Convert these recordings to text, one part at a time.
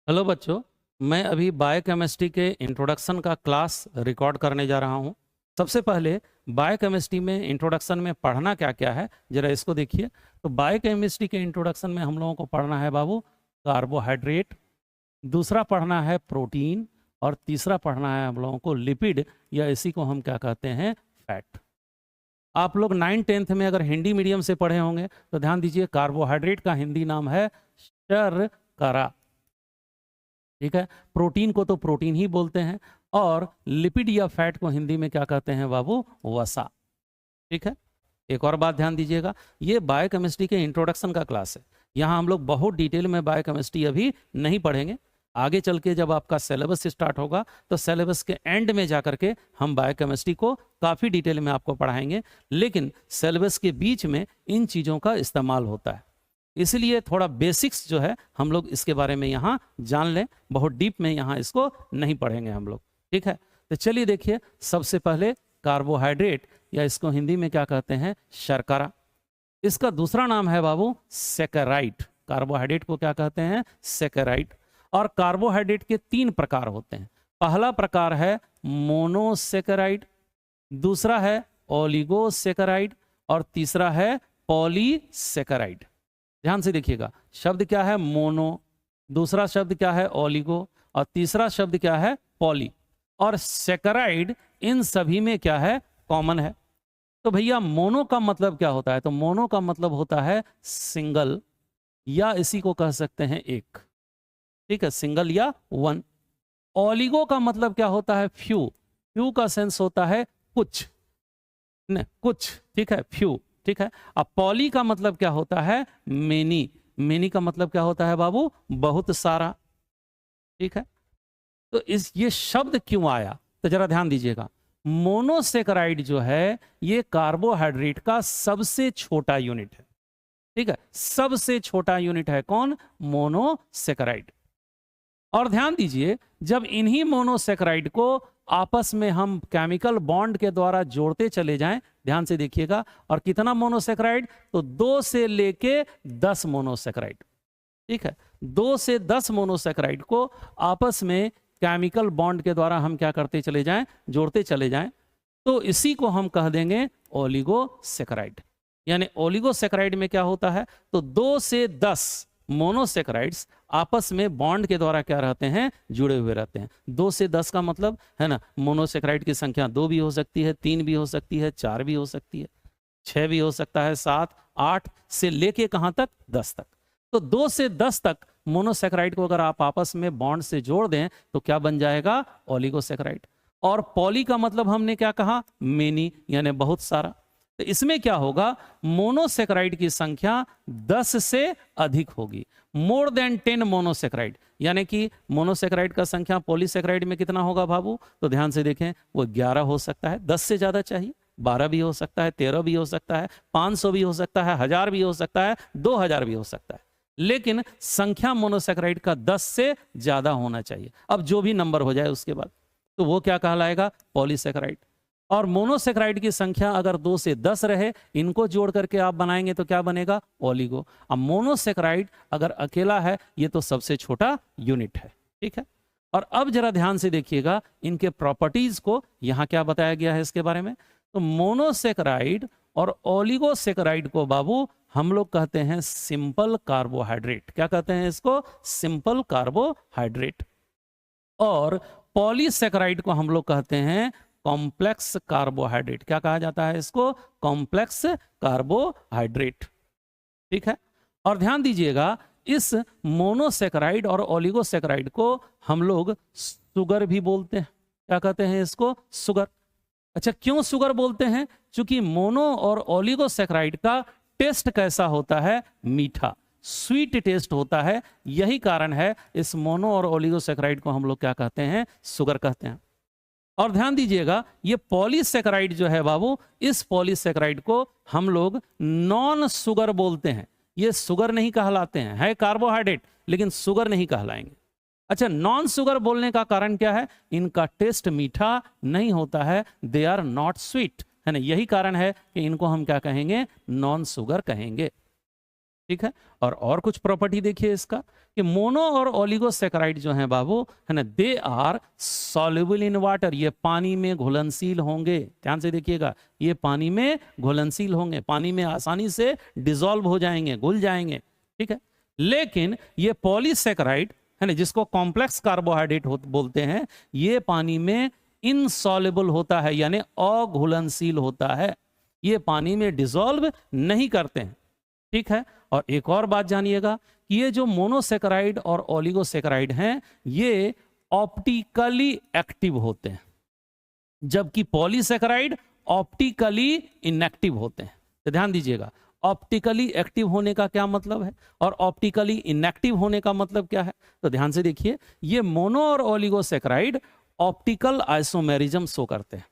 Hello बच्चों। मैं अभी बायोकेमिस्ट्री के इंट्रोडक्शन का क्लास रिकॉर्ड करने जा रहा हूँ। सबसे पहले बायोकेमिस्ट्री में इंट्रोडक्शन में पढ़ना क्या क्या है जरा इसको देखिए। तो बायोकेमिस्ट्री के इंट्रोडक्शन में हम लोगों को पढ़ना है बाबू कार्बोहाइड्रेट, दूसरा पढ़ना है प्रोटीन, और तीसरा पढ़ना है हम लोगों को लिपिड, या इसी को हम क्या कहते हैं, फैट। आप लोग 9th-10th में अगर हिंदी मीडियम से पढ़े होंगे तो ध्यान दीजिए, कार्बोहाइड्रेट का हिंदी नाम है शर्करा। ठीक है, प्रोटीन को तो प्रोटीन ही बोलते हैं, और लिपिड या फैट को हिंदी में क्या कहते हैं बाबू, वसा। ठीक है, एक और बात ध्यान दीजिएगा, ये बायोकेमिस्ट्री के इंट्रोडक्शन का क्लास है। यहाँ हम लोग बहुत डिटेल में बायोकेमिस्ट्री अभी नहीं पढ़ेंगे। आगे चल के जब आपका सिलेबस स्टार्ट होगा तो सिलेबस के एंड में जाकर के हम बायोकेमिस्ट्री को काफ़ी डिटेल में आपको पढ़ाएंगे, लेकिन सिलेबस के बीच में इन चीज़ों का इस्तेमाल होता है, इसलिए थोड़ा बेसिक्स जो है हम लोग इसके बारे में यहाँ जान लें। बहुत डीप में यहाँ इसको नहीं पढ़ेंगे हम लोग। ठीक है, तो चलिए देखिए, सबसे पहले कार्बोहाइड्रेट, या इसको हिंदी में क्या कहते हैं, शर्करा। इसका दूसरा नाम है बाबू सैकराइड। कार्बोहाइड्रेट को क्या कहते हैं, सैकराइड। और कार्बोहाइड्रेट के 3 प्रकार होते हैं। पहला प्रकार है मोनोसैकराइड, दूसरा है ओलिगोसैकराइड, और तीसरा है पॉलीसैकराइड। ध्यान से देखिएगा, शब्द क्या है मोनो, दूसरा शब्द क्या है ओलिगो, और तीसरा शब्द क्या है पॉली। और सैकराइड इन सभी में क्या है, कॉमन है। तो भैया मोनो का मतलब क्या होता है, तो मोनो का मतलब होता है सिंगल, या इसी को कह सकते हैं एक। ठीक है, सिंगल या वन। ओलिगो का मतलब क्या होता है, फ्यू। फ्यू का सेंस होता है कुछ, न कुछ। ठीक है, फ्यू। ठीक है, अब पॉली का मतलब क्या होता है, मेनी। मेनी का मतलब क्या होता है बाबू, बहुत सारा। ठीक है, तो ये शब्द क्यों आया, तो जरा ध्यान दीजिएगा। मोनोसेकेराइड जो है ये कार्बोहाइड्रेट का सबसे छोटा यूनिट है। ठीक है, सबसे छोटा यूनिट है कौन, मोनोसेकेराइड। और ध्यान दीजिए, जब इन्हीं मोनोसेकेराइड को आपस में हम केमिकल बॉन्ड के द्वारा जोड़ते चले जाएं, ध्यान से देखिएगा, और कितना मोनोसेकेराइड, तो 2 से लेके 10 मोनोसेकेराइड। ठीक है, 2 से 10 मोनोसेकेराइड को आपस में केमिकल बॉन्ड के द्वारा हम क्या करते चले जाएं, जोड़ते चले जाएं, तो इसी को हम कह देंगे ओलिगोसेकेराइड। यानी ओलिगोसेकेराइड में क्या होता है, तो 2 से 10 मोनोसेकेराइड्स आपस में बॉन्ड के द्वारा क्या रहते हैं, जुड़े हुए रहते हैं। 2 से 10 का मतलब है ना, मोनोसेकेराइड की संख्या 2 भी हो सकती है, 3 भी हो सकती है, 4 भी हो सकती है, 6 भी हो सकता है, 7, 8 से लेके कहां तक, 10 तक। तो 2 से 10 तक मोनोसेकेराइड को अगर आप आपस में बॉन्ड से जोड़ दें तो क्या बन जाएगा, ओलिगोसेकेराइड। और पॉली का मतलब हमने क्या कहा, मेनी, यानी बहुत सारा। तो इसमें क्या होगा, मोनोसेकेराइड की संख्या 10 से अधिक होगी, मोर देन 10 मोनोसेकेराइड। यानी कि मोनोसेकेराइड का संख्या पॉलीसेकेराइड में कितना होगा बाबू, तो ध्यान से देखें, वो 11 हो सकता है, 10 से ज्यादा चाहिए, 12 भी हो सकता है, 13 भी हो सकता है, 500 भी हो सकता है, 1000 भी हो सकता है, 2000 भी हो सकता है, लेकिन संख्या मोनोसेकेराइड का 10 से ज्यादा होना चाहिए। अब जो भी नंबर हो जाए उसके बाद तो वो क्या कहलाएगा, पॉलीसेकेराइड। और मोनोसेकेराइड की संख्या अगर 2 से 10 रहे, इनको जोड़ करके आप बनाएंगे तो क्या बनेगा, ओलिगो। अब मोनोसेकेराइड अगर अकेला है, ये तो सबसे छोटा यूनिट है। ठीक है, और अब जरा ध्यान से देखिएगा इनके प्रॉपर्टीज को, यहां क्या बताया गया है इसके बारे में। तो मोनोसेकेराइड और ओलिगोसेकेराइड को बाबू हम लोग कहते हैं सिंपल कार्बोहाइड्रेट। क्या कहते हैं इसको, सिंपल कार्बोहाइड्रेट। और पॉलीसेकेराइड को हम लोग कहते हैं कॉम्प्लेक्स कार्बोहाइड्रेट। क्या कहा जाता है इसको, कॉम्प्लेक्स कार्बोहाइड्रेट। ठीक है, और ध्यान दीजिएगा, इस मोनोसेकेराइड और ओलिगोसेकेराइड को हम लोग सुगर भी बोलते हैं। क्या कहते हैं इसको, सुगर। अच्छा, क्यों सुगर बोलते हैं, क्योंकि मोनो और ओलिगोसेकेराइड का टेस्ट कैसा होता है, मीठा, स्वीट टेस्ट होता है। यही कारण है इस मोनो और ओलिगोसेकेराइड को हम लोग क्या कहते हैं, सुगर कहते हैं। और ध्यान दीजिएगा, ये पॉलीसेकेराइड जो है बाबू, इस पॉलीसेकेराइड को हम लोग नॉन सुगर बोलते हैं। ये सुगर नहीं कहलाते हैं, है कार्बोहाइड्रेट लेकिन सुगर नहीं कहलाएंगे। अच्छा, नॉन सुगर बोलने का कारण क्या है, इनका टेस्ट मीठा नहीं होता है, दे आर नॉट स्वीट, है ना। यही कारण है कि इनको हम क्या कहेंगे, नॉन सुगर कहेंगे। ठीक है। और कुछ प्रॉपर्टी देखिए इसका कि मोनो और ओलिगोसैकेराइड जो हैं बाबू, है ना, they are soluble in water, ये पानी में घुलनशील होंगे। ध्यान से देखिएगा, ये पानी में घुलनशील होंगे, पानी में आसानी से डिसॉल्व हो जाएंगे, घुल जाएंगे। ठीक है। लेकिन ये पॉलीसैकेराइड, है ना, जिसको कॉम्प्लेक्स कार्बोहाइड्रेट बोलते हैं, ये पानी में इनसॉल्युबल होता है, यानी अघुलनशील होता है, ये पानी में डिसॉल्व नहीं करते हैं। ठीक है। और एक और बात जानिएगा कि ये जो मोनोसैकेराइड और ओलिगोसैकेराइड हैं, ये ऑप्टिकली एक्टिव होते हैं, जबकि पॉलीसैकेराइड ऑप्टिकली इनएक्टिव होते हैं। तो ध्यान दीजिएगा, ऑप्टिकली एक्टिव होने का क्या मतलब है और ऑप्टिकली इनएक्टिव होने का मतलब क्या है। तो ध्यान से देखिए, ये मोनो और ओलिगोसैकेराइड ऑप्टिकल आइसोमेरिज्म शो करते हैं।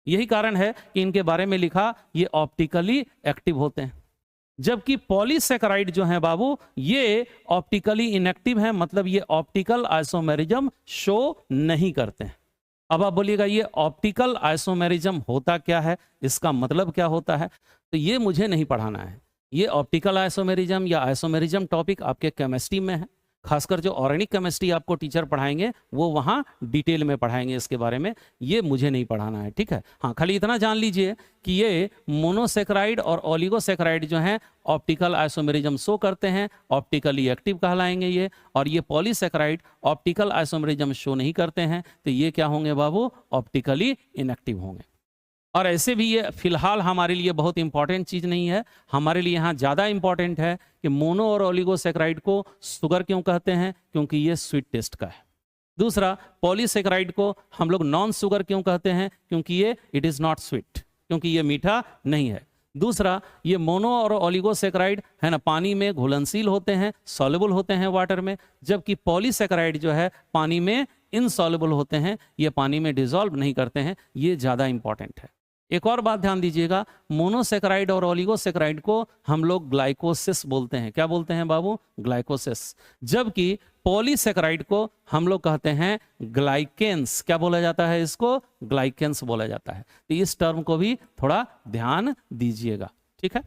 यही कारण है कि इनके बारे में लिखा ये ऑप्टिकली एक्टिव होते हैं, जबकि पॉलीसैकेराइड जो है बाबू, ये ऑप्टिकली इनएक्टिव है, मतलब ये ऑप्टिकल आइसोमेरिज्म शो नहीं करते हैं। अब आप बोलिएगा ये ऑप्टिकल आइसोमेरिज्म होता क्या है, इसका मतलब क्या होता है, तो ये मुझे नहीं पढ़ाना है। ये ऑप्टिकल आइसोमेरिज्म या आइसोमेरिज्म टॉपिक आपके केमिस्ट्री में है, खासकर जो ऑर्गेनिक केमिस्ट्री आपको टीचर पढ़ाएंगे वो वहाँ डिटेल में पढ़ाएंगे इसके बारे में, ये मुझे नहीं पढ़ाना है। ठीक है। हाँ, खाली इतना जान लीजिए कि ये मोनोसैकेराइड और ओलिगोसैकेराइड जो हैं ऑप्टिकल आइसोमेरिज्म शो करते हैं, ऑप्टिकली एक्टिव कहलाएंगे ये, और ये पॉलीसैकेराइड ऑप्टिकल आइसोमेरिज्म शो नहीं करते हैं, तो ये क्या होंगे बाबू, ऑप्टिकली इनएक्टिव होंगे। और ऐसे भी ये फिलहाल हमारे लिए बहुत इंपॉर्टेंट चीज़ नहीं है, हमारे लिए यहाँ ज़्यादा इंपॉर्टेंट है कि मोनो और ओलिगोसैकेराइड को शुगर क्यों कहते हैं, क्योंकि ये स्वीट टेस्ट का है। दूसरा, पॉलीसैकेराइड को हम लोग नॉन शुगर क्यों कहते हैं, क्योंकि ये इट इज़ नॉट स्वीट, क्योंकि ये मीठा नहीं है। दूसरा, ये मोनो और ओलिगोसैकेराइड है ना, पानी में घुलनशील होते हैं, सॉल्युबल होते हैं वाटर में, जबकि पॉलीसैकेराइड जो है पानी में इनसॉल्युबल होते हैं, ये पानी में डिसॉल्व नहीं करते हैं। ये ज़्यादा इंपॉर्टेंट है। एक और बात ध्यान दीजिएगा, मोनोसैकेराइड और ओलिगोसैकेराइड को हम लोग ग्लाइकोसिस बोलते हैं। क्या बोलते हैं बाबू, ग्लाइकोसिस, जबकि पॉलीसैकेराइड को हम लोग कहते हैं ग्लाइकेंस। क्या बोला जाता है इसको, ग्लाइकेंस बोला जाता है। तो इस टर्म को भी थोड़ा ध्यान दीजिएगा। ठीक है।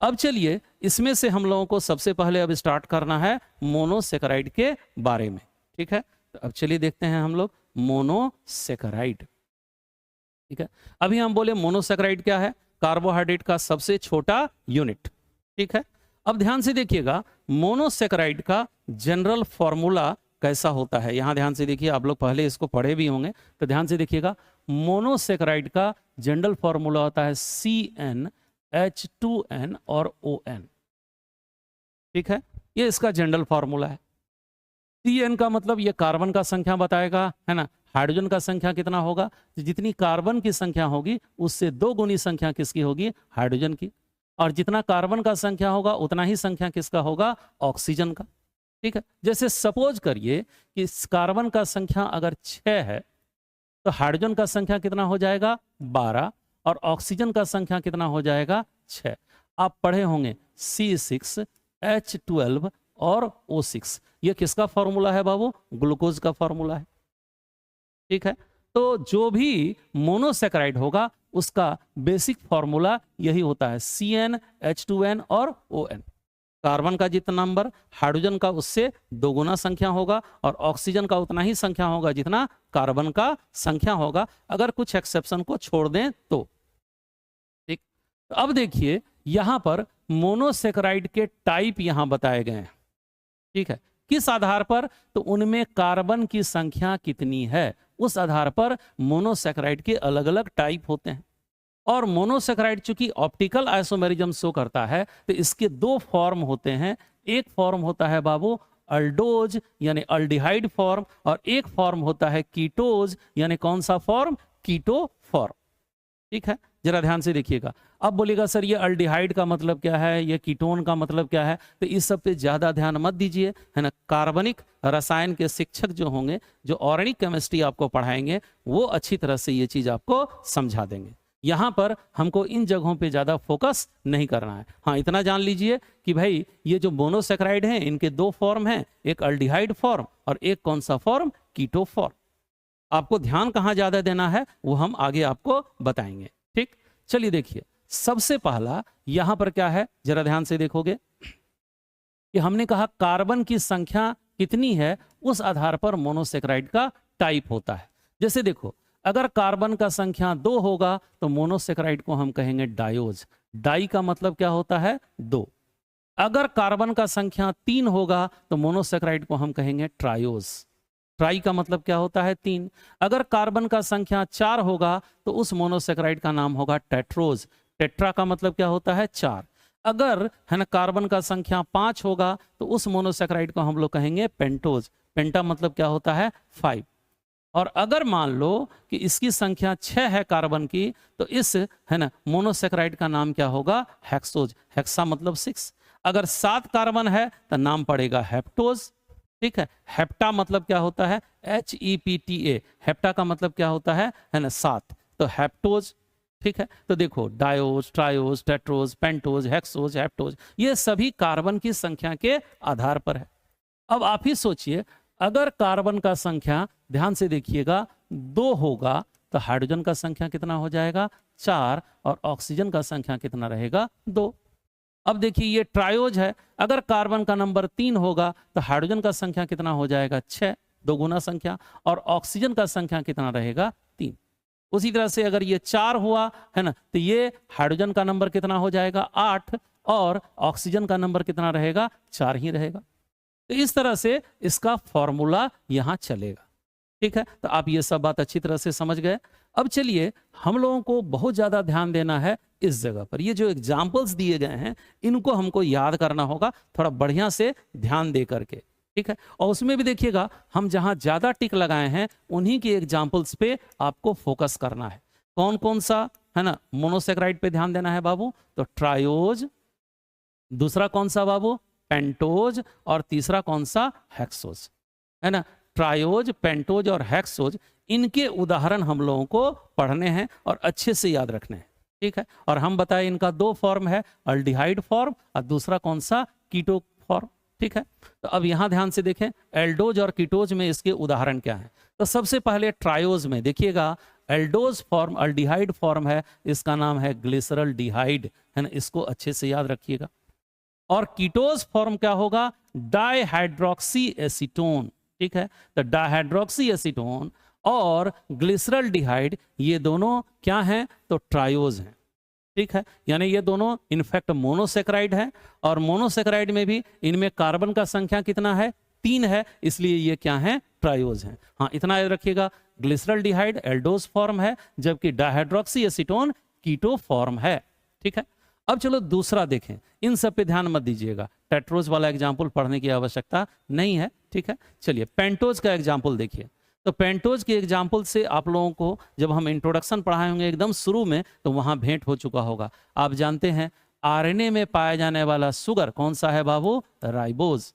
अब चलिए, इसमें से हम लोगों को सबसे पहले अब स्टार्ट करना है मोनोसैकेराइड के बारे में। ठीक है। तो अब चलिए देखते हैं हम लोग मोनोसैकेराइड। ठीक है। अभी हम बोले मोनोसैकेराइड क्या है, कार्बोहाइड्रेट का सबसे छोटा यूनिट। ठीक है। अब ध्यान से देखिएगा, मोनोसैकेराइड का जनरल फॉर्मूला कैसा होता है। यहां ध्यान से देखिए, आप लोग पहले इसको पढ़े भी होंगे, तो ध्यान से देखिएगा, मोनोसैकेराइड का जनरल फॉर्मूला होता है CnH2n और ON। ठीक है। ये इसका जनरल फॉर्मूला है। CN का मतलब ये कार्बन का संख्या बताएगा, है ना। हाइड्रोजन का संख्या कितना होगा, तो जितनी कार्बन की संख्या होगी उससे 2 गुनी संख्या किसकी होगी, हाइड्रोजन की, और जितना कार्बन का संख्या होगा उतना ही संख्या किसका होगा, ऑक्सीजन का। ठीक है। जैसे सपोज करिए कि कार्बन का संख्या अगर 6 है तो हाइड्रोजन का संख्या कितना हो जाएगा, 12, और ऑक्सीजन का संख्या कितना हो जाएगा, 6। आप पढ़े होंगे C6H12 और O6, ये किसका फॉर्मूला है बाबू, ग्लूकोज का फॉर्मूला है। ठीक है। तो जो भी मोनोसैकेराइड होगा उसका बेसिक फॉर्मूला यही होता है, CnH2n और ON। कार्बन का जितना नंबर, हाइड्रोजन का उससे 2 गुना संख्या होगा, और ऑक्सीजन का उतना ही संख्या होगा जितना कार्बन का संख्या होगा, अगर कुछ एक्सेप्शन को छोड़ दें तो। ठीक। तो अब देखिए, यहां पर मोनोसैकेराइड के टाइप यहां बताए गए हैं। ठीक है। किस आधार पर, तो उनमें कार्बन की संख्या कितनी है, उस आधार पर मोनोसैकेराइड के अलग अलग टाइप होते हैं। और मोनोसैकेराइड चूंकि ऑप्टिकल आइसोमेरिज्म शो करता है, तो इसके 2 फॉर्म होते हैं। एक फॉर्म होता है बाबू अल्डोज यानी अल्डिहाइड फॉर्म, और एक फॉर्म होता है कीटोज यानी कौन सा फॉर्म, कीटो फॉर्म। ठीक है। जरा ध्यान से देखिएगा। अब बोलेगा सर ये अल्डिहाइड का मतलब क्या है, ये कीटोन का मतलब क्या है, तो इस सब पे ज्यादा ध्यान मत दीजिए, है ना। कार्बनिक रसायन के शिक्षक जो होंगे, जो ऑर्गेनिक केमिस्ट्री आपको पढ़ाएंगे, वो अच्छी तरह से ये चीज आपको समझा देंगे। यहाँ पर हमको इन जगहों पे ज्यादा फोकस नहीं करना है। हाँ, इतना जान लीजिए कि भाई ये जो मोनोसैकेराइड हैं, इनके 2 फॉर्म हैं, एक अल्डिहाइड फॉर्म और एक कौन सा फॉर्म, कीटो फॉर्म। आपको ध्यान कहाँ ज्यादा देना है वो हम आगे आपको बताएंगे। ठीक। चलिए देखिए, सबसे पहला यहां पर क्या है, जरा ध्यान से देखोगे, कि हमने कहा कार्बन की संख्या कितनी है उस आधार पर मोनोसेक्राइड का टाइप होता है। जैसे देखो, अगर कार्बन का संख्या 2 होगा तो मोनोसेक्राइड को हम कहेंगे डायोज। डाई का मतलब क्या होता है? 2। अगर कार्बन का संख्या 3 होगा तो मोनोसेक्राइड को हम कहेंगे ट्रायोज। ट्राई का मतलब क्या होता है? 3। अगर कार्बन का संख्या 4 होगा तो उस मोनोसेक्राइड का नाम होगा टेट्रोज। टेट्रा का मतलब क्या होता है? 4। अगर है ना कार्बन का संख्या 5 होगा तो उस मोनोसेक्राइड को हम लोग कहेंगे पेंटोज। पेंटा मतलब क्या होता है? 5। और अगर मान लो कि इसकी संख्या 6 है कार्बन की, तो इस है ना मोनोसेक्राइड का नाम क्या होगा? हेक्सोज। हेक्सा मतलब 6। अगर 7 कार्बन है तो नाम पड़ेगा हेप्टोज। ठीक है। हेप्टा मतलब क्या होता है? HEPTA। हेप्टा का मतलब क्या होता है ना 7, तो हेप्टोज। ठीक है। तो देखो, diose, triose, tetrose, pentose, hexose, heptose, ये सभी कार्बन की संख्या के आधार पर है। अब आप ही सोचिए, अगर कार्बन का संख्या, ध्यान से देखिएगा, 2 होगा तो हाइड्रोजन का संख्या कितना हो जाएगा? 4। और ऑक्सीजन का संख्या कितना रहेगा? 2। अब देखिए, ये ट्रायोज है। अगर कार्बन का नंबर 3 होगा तो हाइड्रोजन का संख्या कितना हो जाएगा? 6, 2 गुना संख्या। और ऑक्सीजन का संख्या कितना रहेगा? 3। उसी तरह से अगर ये 4 हुआ है ना, तो ये हाइड्रोजन का नंबर कितना हो जाएगा? 8। और ऑक्सीजन का नंबर कितना रहेगा? 4 ही रहेगा। तो इस तरह से इसका फॉर्मूला यहां चलेगा। ठीक है। तो आप ये सब बात अच्छी तरह से समझ गए। अब चलिए, हम लोगों को बहुत ज्यादा ध्यान देना है इस जगह पर। ये जो एग्जाम्पल्स दिए गए हैं इनको हमको याद करना होगा थोड़ा बढ़िया से ध्यान दे करके। ठीक है। और उसमें भी देखिएगा, हम जहां ज्यादा टिक लगाए हैं उन्हीं के एग्जाम्पल्स पे आपको फोकस करना है। कौन कौन सा है ना मोनोसेक्राइड पे ध्यान देना है बाबू? तो ट्रायोज, दूसरा कौन सा बाबू? पेंटोज, और तीसरा कौन सा? हेक्सोज। है ना। ट्रायोज, पेंटोज और हेक्सोज, इनके उदाहरण हम लोगों को पढ़ने हैं और अच्छे से याद रखने हैं। ठीक है। और हम बताएं, इनका 2 फॉर्म है, अल्डिहाइड फॉर्म और दूसरा कौन सा? Keto form. ठीक है। तो अब यहां ध्यान से देखें, एल्डोज और कीटोज में इसके उदाहरण क्या है। तो सबसे पहले ट्रायोज में देखिएगा, एल्डोज फॉर्म अल्डिहाइड फॉर्म है, इसका नाम है ग्लिसरल डिहाइड। है ना, इसको अच्छे से याद रखिएगा। और कीटोज फॉर्म क्या होगा? Dihydroxy acetone. ठीक है। तो डाइहाइड्रोक्सी एसीटोन और ग्लिसरल डिहाइड, ये दोनों क्या हैं? तो ट्रायोज हैं। ठीक है। यानी ये दोनों इनफैक्ट मोनोसेक्राइड है, और मोनोसेक्राइड में भी इनमें कार्बन का संख्या कितना है? 3 है, इसलिए ये क्या है? ट्रायोज हैं। हाँ, इतना याद रखिएगा, ग्लिसरल डिहाइड एल्डोज फॉर्म है, जबकि डाइहाइड्रोक्सी एसीटोन कीटो फॉर्म है। ठीक है। अब चलो दूसरा देखें, इन सब पे ध्यान मत दीजिएगा, टेट्रोज वाला एग्जाम्पल पढ़ने की आवश्यकता नहीं है। ठीक है। चलिए पेंटोज का एग्जाम्पल देखिए। तो पेंटोज के एग्जाम्पल से आप लोगों को जब हम इंट्रोडक्शन पढ़ाए होंगे एकदम शुरू में, तो वहां भेंट हो चुका होगा। आप जानते हैं आरएनए में पाया जाने वाला शुगर कौन सा है बाबू? राइबोज।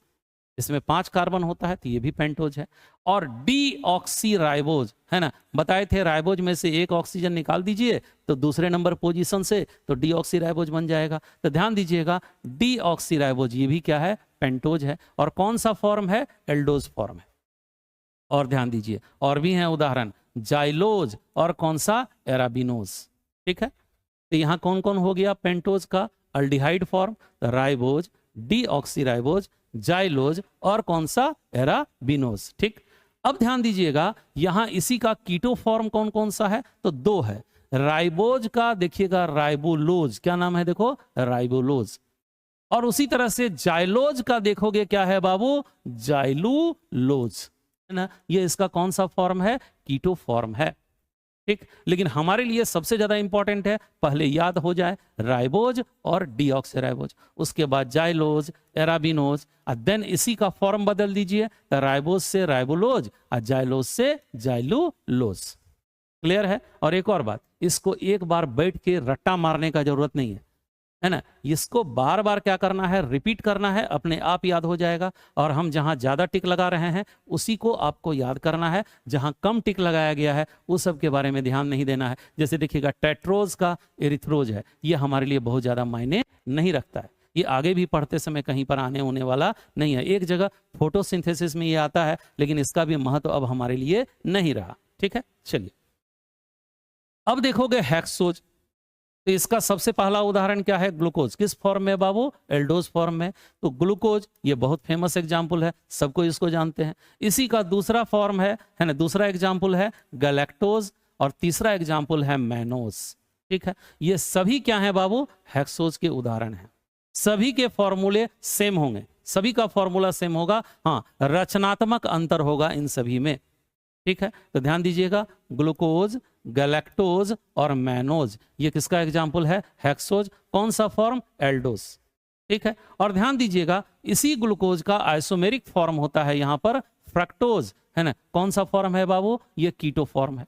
इसमें 5 कार्बन होता है, तो ये भी पेंटोज है। और डीऑक्सी राइबोज, है ना, बताए थे राइबोज में से एक ऑक्सीजन निकाल दीजिए तो दूसरे नंबर पोजीशन से तो डीऑक्सी राइबोज बन जाएगा। तो ध्यान दीजिएगा, डीऑक्सी राइबोज ये भी क्या है? पेंटोज है। और कौन सा फॉर्म है? एल्डोज फॉर्म है। और ध्यान दीजिए, और भी हैं उदाहरण, जाइलोज और कौन सा? एराबिनोज। ठीक है। तो यहां कौन कौन हो गया पेंटोज का? Aldehyde form, ribose, deoxy ribose, xylose और कौन सा? एराबिनोज। ठीक। अब ध्यान दीजिएगा, यहां इसी का कीटो फॉर्म कौन कौन सा है? तो 2 है। राइबोज का देखिएगा राइबोलोज, क्या नाम है? देखो, राइबोलोज। और उसी तरह से जाइलोज का देखोगे क्या है बाबू? जाइलूलोज। है ना, ये इसका कौन सा फॉर्म है? कीटो फॉर्म है। ठीक। लेकिन हमारे लिए सबसे ज्यादा इंपॉर्टेंट है, पहले याद हो जाए राइबोज और डीऑक्सीराइबोज, उसके बाद जाइलोज, एराबिनोज, और देन इसी का फॉर्म बदल दीजिए, तो राइबोज से राइबोलोज और जाइलोज से जाइलूलोज। क्लियर है। और एक और बात, इसको एक बार बैठ के रट्टा मारने का जरूरत नहीं है ना, इसको बार बार क्या करना है? रिपीट करना है, अपने आप याद हो जाएगा। और हम जहां ज्यादा टिक लगा रहे हैं उसी को आपको याद करना है, जहां कम टिक लगाया गया है उस सब के बारे में ध्यान नहीं देना है। जैसे देखिएगा, टेट्रोज का एरिथ्रोज है, ये हमारे लिए बहुत ज्यादा मायने नहीं रखता है, ये आगे भी पढ़ते समय कहीं पर आने होने वाला नहीं है। एक जगह फोटोसिंथेसिस में ये आता है, लेकिन इसका भी महत्व अब हमारे लिए नहीं रहा। ठीक है। चलिए अब देखोगे हेक्सोज। तो इसका सबसे पहला उदाहरण क्या है? ग्लूकोज। किस फॉर्म में बाबू? एल्डोज फॉर्म में। तो ग्लूकोज ये बहुत फेमस एग्जाम्पल है, सबको इसको जानते हैं। इसी का दूसरा फॉर्म है ना, दूसरा एग्जाम्पल है गैलेक्टोज, और तीसरा एग्जाम्पल है मैनोज। ठीक है, ये सभी क्या है बाबू? हेक्सोज के उदाहरण हैं। सभी के फॉर्मूले सेम होंगे, सभी का फॉर्मूला सेम होगा, हाँ रचनात्मक अंतर होगा इन सभी में। ठीक है, तो ध्यान दीजिएगा, ग्लूकोज, गैलेक्टोज और मैनोज, ये किसका एग्जाम्पल है? हेक्सोज। कौन सा फॉर्म? एल्डोज। ठीक है, और ध्यान दीजिएगा इसी ग्लूकोज का आइसोमेरिक फॉर्म होता है यहां पर फ्रक्टोज, है ना। कौन सा फॉर्म है बाबू? ये कीटो फॉर्म है।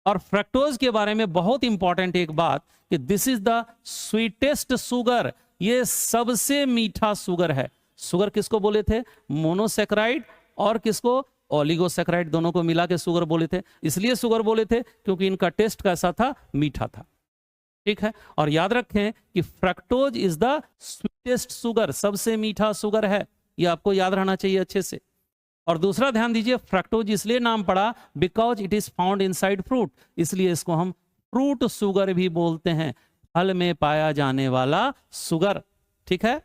और फ्रक्टोज के बारे में बहुत इंपॉर्टेंट एक बात कि this is the sweetest sugar, ये सबसे मीठा शुगर है। शुगर किसको बोले थे? मोनोसेक्राइड, और किसको? ओलिगोसेक्राइड, दोनों को मिला के शुगर बोले थे। इसलिए शुगर बोले थे क्योंकि इनका टेस्ट कैसा था? मीठा था। ठीक है, और याद रखें कि fructose is the sweetest sugar, सबसे मीठा शुगर है, ये आपको याद रहना चाहिए अच्छे से। और दूसरा ध्यान दीजिए, फ्रक्टोज इसलिए नाम पड़ा because it is found inside fruit, इसलिए इसको हम फ्रूट शुगर भी बोलते हैं, फल में पाया जाने वाला शुगर। ठीक है,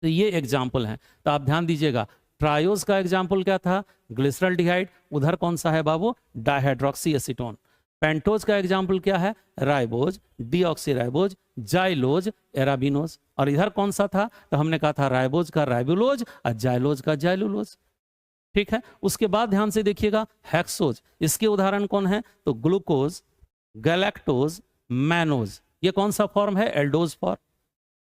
तो ये एग्जाम्पल है। तो आप ध्यान दीजिएगा, ट्रायोज का एग्जाम्पल क्या था? ग्लिसरॉल्डिहाइड। उधर कौन सा है बाबू? Dihydroxy acetone. पेंटोज का एग्जाम्पल क्या है? Ribose, deoxyribose, xylose, arabinose. और इधर कौन सा था? तो हमने कहा था राइबोज का राइबुलोज और जाइलोज का जाइलुलोज। ठीक है, उसके बाद ध्यान से देखिएगा, हेक्सोज, इसके उदाहरण कौन है? तो ग्लूकोज, गैलेक्टोज, मैनोज। ये कौन सा फॉर्म है? Aldose form.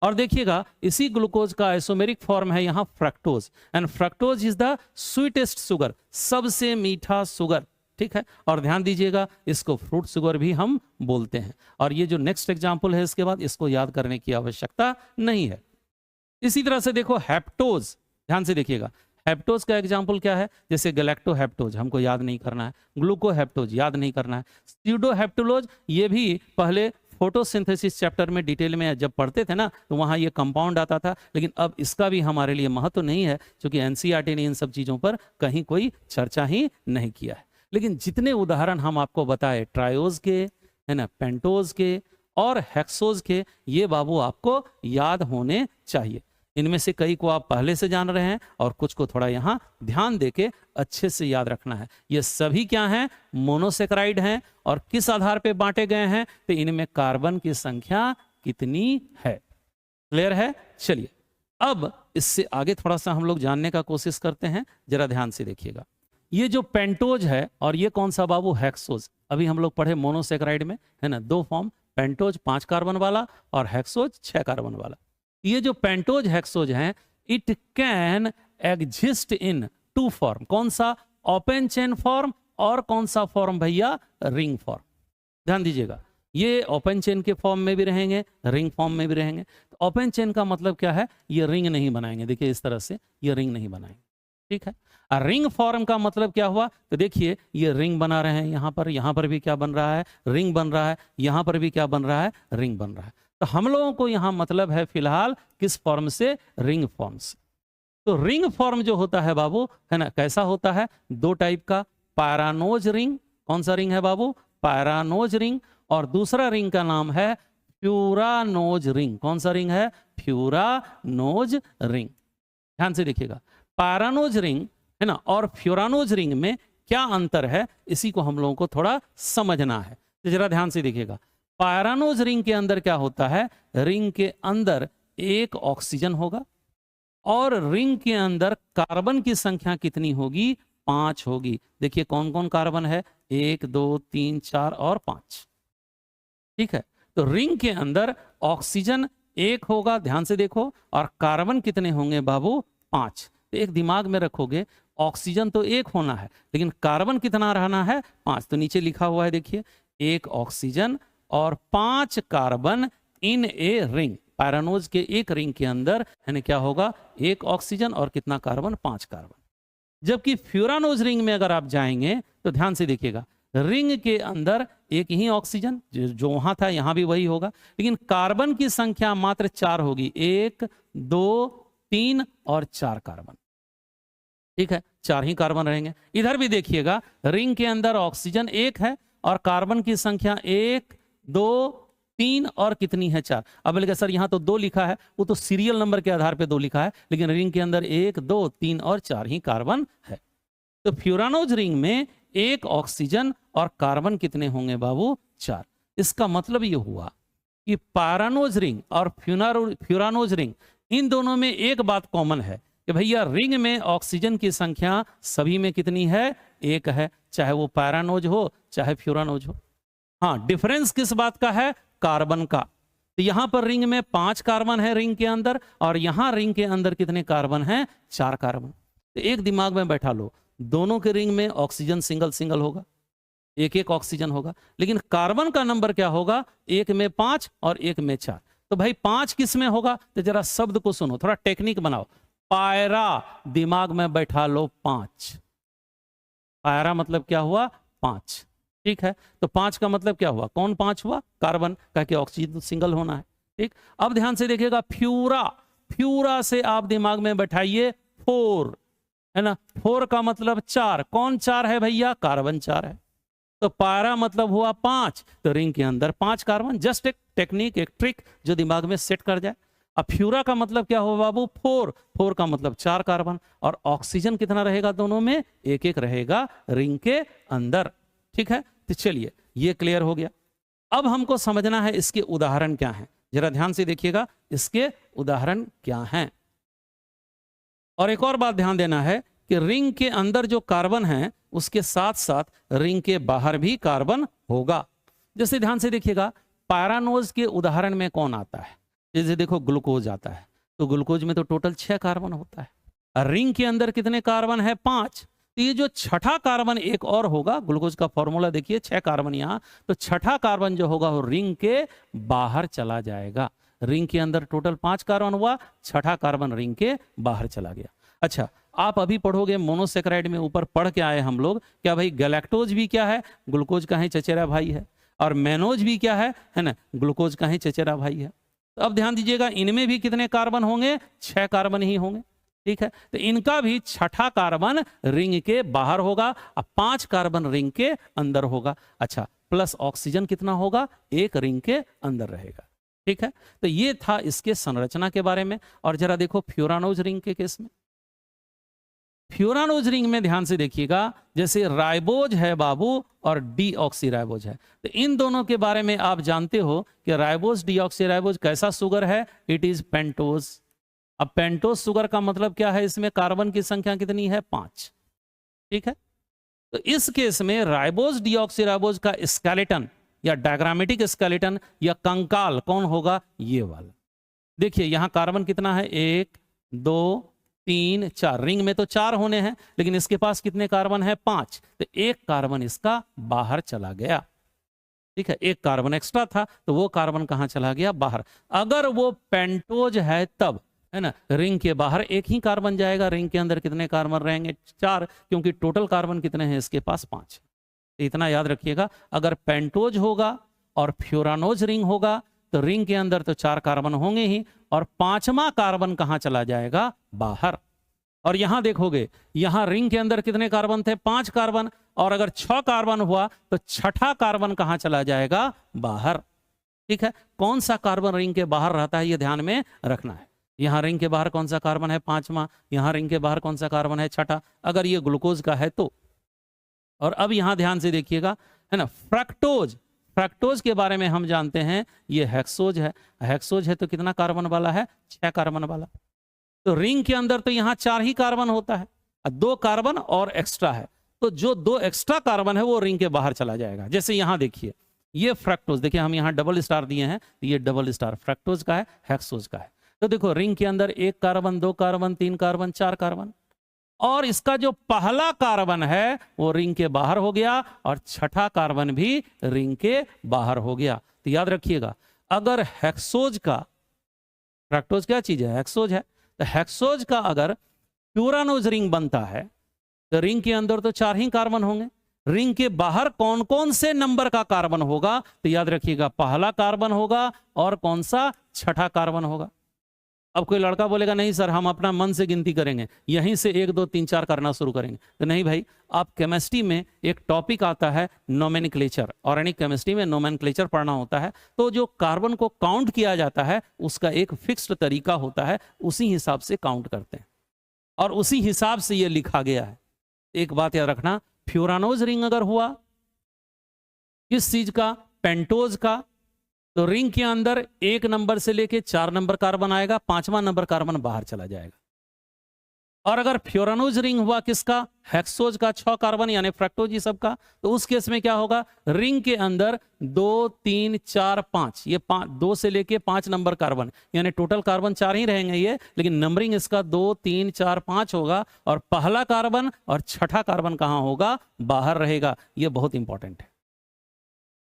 और देखिएगा इसी ग्लूकोज का आइसोमेरिक फॉर्म है यहां fructose, and fructose is the sweetest sugar, सबसे मीठा शुगर। ठीक है, और ध्यान दीजिएगा इसको फ्रूट शुगर भी हम बोलते हैं। और ये जो नेक्स्ट एग्जांपल है इसके बाद, इसको याद करने की आवश्यकता नहीं है। इसी तरह से देखो हेप्टोज, ध्यान से देखिएगा, हेप्टोज का एग्जाम्पल क्या है? जैसे गैलेक्टोहेप्टोज हमको याद नहीं करना है, ग्लूकोहेप्टोज याद नहीं करना है, स्यूडोहेप्टुलोज ये भी पहले फोटोसिंथेसिस चैप्टर में डिटेल में जब पढ़ते थे ना तो वहाँ ये कंपाउंड आता था, लेकिन अब इसका भी हमारे लिए महत्व नहीं है क्योंकि एनसीईआरटी ने इन सब चीज़ों पर कहीं कोई चर्चा ही नहीं किया है। लेकिन जितने उदाहरण हम आपको बताए ट्रायोज के, है ना, पेंटोज के और हेक्सोज के, ये बाबू आपको याद होने चाहिए। इनमें से कई को आप पहले से जान रहे हैं और कुछ को थोड़ा यहाँ ध्यान देके अच्छे से याद रखना है। ये सभी क्या हैं? मोनोसेक्राइड हैं। और किस आधार पे बांटे गए हैं? तो इनमें कार्बन की संख्या कितनी है। क्लियर है? चलिए अब इससे आगे थोड़ा सा हम लोग जानने का कोशिश करते हैं, जरा ध्यान से देखिएगा। ये जो पेंटोज है और ये कौन सा बाबू? हेक्सोज। अभी हम लोग पढ़े मोनोसेक्राइड में, है ना, दो फॉर्म, पेंटोज 5 कार्बन वाला और हेक्सोज 6 कार्बन वाला। ये जो पेंटोज हेक्सोज हैं, it can exist in 2 form. कौन सा? ओपन चेन फॉर्म, और कौन सा फॉर्म भैया? Ring form. ध्यान दीजिएगा, ये ओपन चेन के फॉर्म में भी रहेंगे, रिंग फॉर्म में भी रहेंगे। तो ओपन चेन का मतलब क्या है? ये रिंग नहीं बनाएंगे, देखिए इस तरह से ये रिंग नहीं बनाएंगे। ठीक है, और रिंग फॉर्म का मतलब क्या हुआ? तो देखिए ये रिंग बना रहे हैं, यहाँ पर भी क्या बन रहा है? रिंग बन रहा है। यहाँ पर भी क्या बन रहा है? रिंग बन रहा है। तो हम लोगों को यहाँ मतलब है फिलहाल किस फॉर्म से? रिंग फॉर्म से। तो रिंग फॉर्म जो होता है बाबू, है ना, कैसा होता है? 2 टाइप का, पैरानोज रिंग। कौन सा रिंग है बाबू? पैरानोज रिंग। और दूसरा रिंग का नाम है फ्यूरानोज रिंग। कौन सा रिंग है? Furanose ring. ध्यान से देखिएगा, पैरानोज रिंग, है ना, और फ्यूरानोज रिंग में क्या अंतर है, इसी को हम लोगों को थोड़ा समझना है। तो जरा ध्यान से देखिएगा, पैरानोज रिंग के अंदर क्या होता है? रिंग के अंदर एक ऑक्सीजन होगा और रिंग के अंदर कार्बन की संख्या कितनी होगी? 5 होगी। देखिए कौन कौन कार्बन है? 1 2 3 4 और 5। ठीक है, तो रिंग के अंदर ऑक्सीजन 1 होगा, ध्यान से देखो, और कार्बन कितने होंगे बाबू? 5। तो एक दिमाग में रखोगे, ऑक्सीजन तो 1 होना है लेकिन कार्बन कितना रहना है? 5। तो नीचे लिखा हुआ है देखिए, 1 ऑक्सीजन और 5 कार्बन इन ए रिंग। पैरानोज के एक रिंग के अंदर, है ना, क्या होगा? 1 ऑक्सीजन और कितना कार्बन? 5 कार्बन। जबकि फ्यूरानोज रिंग में अगर आप जाएंगे तो ध्यान से देखिएगा, रिंग के अंदर एक ही ऑक्सीजन, जो वहां था यहां भी वही होगा, लेकिन कार्बन की संख्या मात्र 4 होगी। 1 2 3 और 4 कार्बन। ठीक है, 4 ही कार्बन रहेंगे। इधर भी देखिएगा, रिंग के अंदर ऑक्सीजन 1 है और कार्बन की संख्या 1 2 3 और कितनी है 4। अब बोलेगा सर यहाँ तो 2 लिखा है, वो तो सीरियल नंबर के आधार पे 2 लिखा है, लेकिन रिंग के अंदर 1 2 3 और 4 ही कार्बन है। तो फ्यूरानोज रिंग में 1 ऑक्सीजन और कार्बन कितने होंगे बाबू? 4। इसका मतलब ये हुआ कि पैरानोज रिंग और फ्यूरानोज रिंग, इन दोनों में एक बात कॉमन है कि भैया रिंग में ऑक्सीजन की संख्या सभी में कितनी है? 1 है, चाहे वो पैरानोज हो चाहे फ्यूरानोज हो। हाँ, डिफरेंस किस बात का है? कार्बन का। तो यहां पर रिंग में 5 कार्बन है रिंग के अंदर, और यहां रिंग के अंदर कितने कार्बन हैं? 4 कार्बन। तो एक दिमाग में बैठा लो, दोनों के रिंग में ऑक्सीजन सिंगल सिंगल होगा, 1 ऑक्सीजन होगा, लेकिन कार्बन का नंबर क्या होगा? 1 में 5 और 1 में 4। तो भाई 5 किस में होगा? तो जरा शब्द को सुनो, थोड़ा टेक्निक बनाओ। पायरा, दिमाग में बैठा लो 5। पायरा मतलब क्या हुआ? 5। ठीक है, तो 5 का मतलब क्या हुआ? कौन 5 हुआ? कार्बन, कह के ऑक्सीजन तो सिंगल होना है। ठीक, अब ध्यान से देखिएगा, फ्यूरा, फ्यूरा से आप दिमाग में बैठाइए 4, है ना। 4 का मतलब 4, कौन 4 है भैया? कार्बन 4 है। तो पायरा मतलब हुआ 5, तो रिंग के अंदर 5 कार्बन। जस्ट एक टेक्निक, एक ट्रिक जो दिमाग में सेट कर जाए। अब फ्यूरा का मतलब क्या हुआ बाबू? 4, 4 का मतलब 4 कार्बन, और ऑक्सीजन कितना रहेगा? दोनों में 1 रहेगा रिंग के अंदर। ठीक है, तो चलिए ये क्लियर हो गया। अब हमको समझना है इसके उदाहरण क्या हैं। जरा ध्यान से देखिएगा, इसके उदाहरण क्या हैं। और एक और बात ध्यान देना है कि रिंग के अंदर जो कार्बन है उसके साथ साथ रिंग के बाहर भी कार्बन होगा। जैसे ध्यान से देखिएगा, पैरानोज के उदाहरण में कौन आता है? जैसे देखो ग्लूकोज आता है, तो ग्लूकोज में तो टोटल 6 कार्बन होता है। रिंग के अंदर कितने कार्बन है? 5। तो ये जो छठा कार्बन एक और होगा, ग्लूकोज का फॉर्मूला देखिए, 6 कार्बन यहाँ, तो छठा कार्बन जो होगा वो रिंग के बाहर चला जाएगा। रिंग के अंदर टोटल 5 कार्बन हुआ, छठा कार्बन रिंग के बाहर चला गया। अच्छा, आप अभी पढ़ोगे मोनोसेक्राइड में, ऊपर पढ़ के आए हम लोग, क्या भाई गैलेक्टोज भी क्या है? ग्लूकोज का ही चचेरा भाई है। और मेनोज भी क्या है ना, ग्लूकोज का ही चचेरा भाई है। तो अब ध्यान दीजिएगा, इनमें भी कितने कार्बन होंगे? 6 कार्बन ही होंगे। ठीक है, तो इनका भी छठा कार्बन रिंग के बाहर होगा और 5 कार्बन रिंग के अंदर होगा। अच्छा, प्लस ऑक्सीजन कितना होगा? 1 रिंग के अंदर रहेगा। ठीक है, तो ये था इसके संरचना के बारे में। और जरा देखो फ्यूरानोज रिंग के केस में, फ्यूरानोज रिंग में ध्यान से देखिएगा, जैसे राइबोज है बाबू और डीऑक्सीराइबोज है, तो इन दोनों के बारे में आप जानते हो कि राइबोज डीऑक्सीराइबोज कैसा शुगर है? It is pentose. अब पेंटोज शुगर का मतलब क्या है? इसमें कार्बन की संख्या कितनी है? 5। ठीक है, तो इस केस में राइबोज डीऑक्सीराइबोज का स्केलेटन या डायग्रामेटिक स्केलेटन या कंकाल कौन होगा? ये वाला। देखिए यहां कार्बन कितना है? 1 2 3 4। रिंग में तो 4 होने हैं, लेकिन इसके पास कितने कार्बन है? 5। तो 1 कार्बन इसका बाहर चला गया। ठीक है, 1 कार्बन एक्स्ट्रा था, तो वो कार्बन कहां चला गया? बाहर। अगर वो पेंटोज है तब, है ना, रिंग के बाहर 1 ही कार्बन जाएगा, रिंग के अंदर कितने कार्बन रहेंगे? 4, क्योंकि टोटल कार्बन कितने हैं इसके पास? 5। तो इतना याद रखिएगा, अगर पेंटोज होगा और फ्यूरानोज रिंग होगा तो रिंग के अंदर तो 4 कार्बन होंगे ही, और 5वां कार्बन कहां चला जाएगा? बाहर। और यहां देखोगे, यहां रिंग के अंदर कितने कार्बन थे? 5 कार्बन, और अगर 6 कार्बन हुआ तो छठा कार्बन कहां चला जाएगा? बाहर। ठीक है, कौन सा कार्बन रिंग के बाहर रहता है ये ध्यान में रखना है। यहां रिंग के बाहर कौन सा कार्बन है? 5वां। यहां रिंग के बाहर कौन सा कार्बन है? छठा, अगर ये ग्लूकोज का है तो। और अब यहां ध्यान से देखिएगा, है ना, फ्रक्टोज, फ्रक्टोज के बारे में हम जानते हैं, ये हेक्सोज है। हेक्सोज है तो कितना कार्बन वाला है? 6 कार्बन वाला। तो रिंग के अंदर तो यहां 4 ही कार्बन होता है, 2 कार्बन और एक्स्ट्रा है, तो जो 2 एक्स्ट्रा कार्बन है वो रिंग के बाहर चला जाएगा। जैसे यहां देखिए, ये फ्रक्टोज, देखिए हम यहां डबल स्टार दिए हैं, तो ये डबल स्टार फ्रक्टोज का है, हेक्सोज का है। तो देखो रिंग के अंदर 1 कार्बन, 2 कार्बन, 3 कार्बन, 4 कार्बन, और इसका जो पहला कार्बन है वो रिंग के बाहर हो गया, और छठा कार्बन भी रिंग के बाहर हो गया। तो याद रखिएगा, अगर हेक्सोज का, फ्रक्टोज क्या चीज है? हेक्सोज है। तो हेक्सोज का अगर फ्यूरानोज रिंग बनता है तो रिंग के अंदर तो 4 ही कार्बन होंगे, रिंग के बाहर कौन कौन से नंबर का कार्बन होगा? तो याद रखिएगा, पहला कार्बन होगा और कौन सा? छठा कार्बन होगा। अब कोई लड़का बोलेगा नहीं सर हम अपना मन से गिनती करेंगे, यहीं से 1 2 3 4 करना शुरू करेंगे, तो नहीं भाई। आप केमिस्ट्री में एक टॉपिक आता है नोमेनक्लेचर, ऑर्गेनिक केमिस्ट्री में नोमेनक्लेचर पढ़ना होता है। तो जो कार्बन को काउंट किया जाता है उसका एक फिक्स्ड तरीका होता है, उसी हिसाब से काउंट करते हैं और उसी हिसाब से ये लिखा गया है। एक बात याद रखना, फ्यूरानोज रिंग अगर हुआ किस चीज का, पेंटोज का, तो रिंग के अंदर 1 नंबर से लेके 4 नंबर कार्बन आएगा, 5वां नंबर कार्बन बाहर चला जाएगा। और अगर फ्यूरानोज रिंग हुआ किसका, हेक्सोज का, 6 कार्बन यानी फ्रक्टोज ये सब का, तो उस केस में क्या होगा, रिंग के अंदर 2 3 4 5 ये 2 से लेके 5 नंबर कार्बन, यानी टोटल कार्बन 4 ही रहेंगे ये, लेकिन नंबरिंग इसका 2 3 4 5 होगा और पहला कार्बन और छठा कार्बन कहां होगा, बाहर रहेगा। ये बहुत इंपॉर्टेंट है,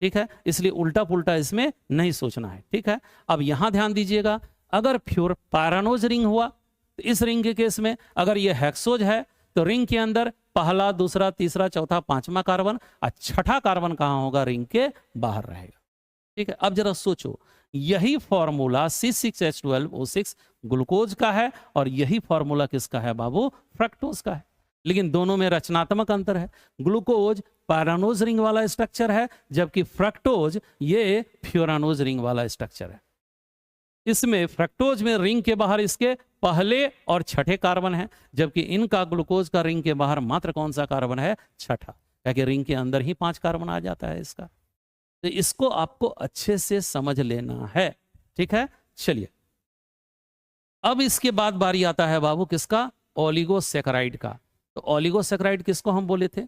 ठीक है, इसलिए उल्टा पुल्टा इसमें नहीं सोचना है, ठीक है। अब यहां ध्यान दीजिएगा, अगर पैरानोज रिंग हुआ तो इस रिंग के केस में अगर ये हेक्सोज है तो रिंग के अंदर पहला, दूसरा, तीसरा, चौथा, 5वां कार्बन और छठा कार्बन कहां होगा, रिंग के बाहर रहेगा, ठीक है। अब जरा सोचो, यही फॉर्मूला C6H12O6 ग्लूकोज का है और यही फॉर्मूला किसका है बाबू, फ्रक्टोज का है, लेकिन दोनों में रचनात्मक अंतर है। ग्लूकोज पैरानोज रिंग वाला स्ट्रक्चर है, जबकि फ्रक्टोज ये फ्यूरानोज रिंग वाला स्ट्रक्चर है। इसमें फ्रक्टोज में रिंग के बाहर इसके पहले और छठे कार्बन है, जबकि इनका ग्लूकोज का रिंग के बाहर मात्र कौन सा कार्बन है, छठा, क्योंकि रिंग के अंदर ही 5 कार्बन आ जाता है इसका। तो इसको आपको अच्छे से समझ लेना है, ठीक है। चलिए अब इसके बाद बारी आता है बाबू किसका, ओलिगोसैकेराइड का। तो ओलिगोसैकेराइड किसको हम बोले थे,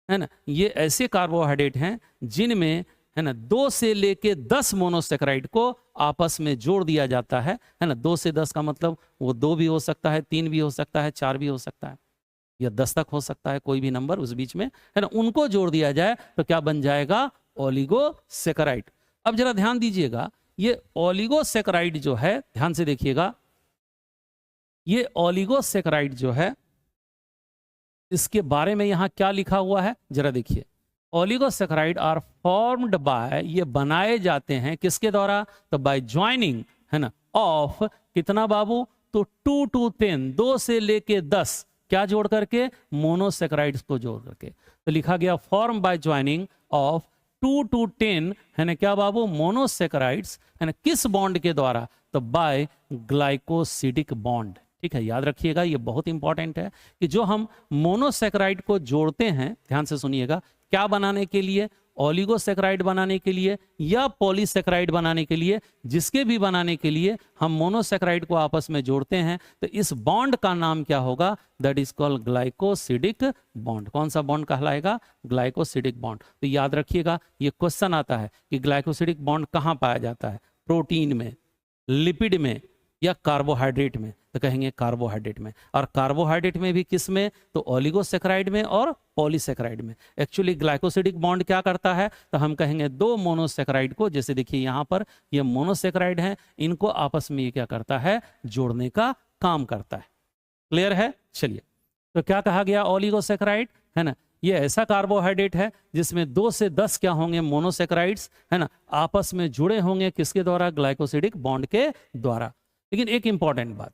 है ना, ये ऐसे कार्बोहाइड्रेट हैं जिनमें, है ना, 2 से लेके 10 मोनोसैकेराइड को आपस में जोड़ दिया जाता है ना। 2 से 10 का मतलब वो 2 भी हो सकता है, 3 भी हो सकता है, 4 भी हो सकता है, या 10 तक हो सकता है, कोई भी नंबर उस बीच में, है ना, उनको जोड़ दिया जाए तो क्या बन जाएगा, ओलिगोसैकेराइड। अब जरा ध्यान दीजिएगा, ये ओलिगोसैकेराइड जो है, ध्यान से देखिएगा, ये ओलिगोसैकेराइड जो है इसके बारे में यहां क्या लिखा हुआ है, जरा देखिए। ओलिगोसैकेराइड आर फॉर्म्ड बाय, ये बनाए जाते हैं किसके द्वारा, तो बाय ज्वाइनिंग, है ना, ऑफ कितना बाबू, तो 2 to 10, 2 से लेके 10 क्या जोड़ करके, मोनोसैकेराइड्स को जोड़ करके। तो लिखा गया form by joining of 2 to 10, है ना, क्या बाबू, मोनोसैकेराइड्स, है ना, किस बॉन्ड के द्वारा, तो बाय ग्लाइकोसिडिक बॉन्ड, ठीक है। याद रखिएगा, ये बहुत इंपॉर्टेंट है कि जो हम मोनोसैकेराइड को जोड़ते हैं, ध्यान से सुनिएगा, क्या बनाने के लिए, ओलिगोसैकेराइड बनाने के लिए या पॉलीसैकेराइड बनाने के लिए, जिसके भी बनाने के लिए हम मोनोसैकेराइड को आपस में जोड़ते हैं, तो इस बॉन्ड का नाम क्या होगा, that is called glycosidic bond. कौन सा बॉन्ड कहलाएगा, ग्लाइकोसिडिक बॉन्ड। तो याद रखिएगा, ये क्वेश्चन आता है कि ग्लाइकोसिडिक बॉन्ड कहाँ पाया जाता है, प्रोटीन में, लिपिड में या कार्बोहाइड्रेट में, तो कहेंगे कार्बोहाइड्रेट में। और कार्बोहाइड्रेट में भी किस में, तो ओलिगोसैकेराइड में और पॉलीसैकेराइड में। एक्चुअली ग्लाइकोसिडिक बॉन्ड क्या करता है, तो हम कहेंगे 2 मोनोसैकेराइड को, जैसे देखिए यहाँ पर ये मोनोसैकेराइड हैं, इनको आपस में ये क्या करता है, जोड़ने का काम करता है। क्लियर है। चलिए, तो क्या कहा गया, ओलिगोसैकेराइड, है ना, ये ऐसा कार्बोहाइड्रेट है जिसमें 2 से 10 क्या होंगे, मोनोसैकेराइड्स, है ना, आपस में जुड़े होंगे किसके द्वारा, ग्लाइकोसिडिक बॉन्ड के द्वारा। लेकिन एक इंपॉर्टेंट बात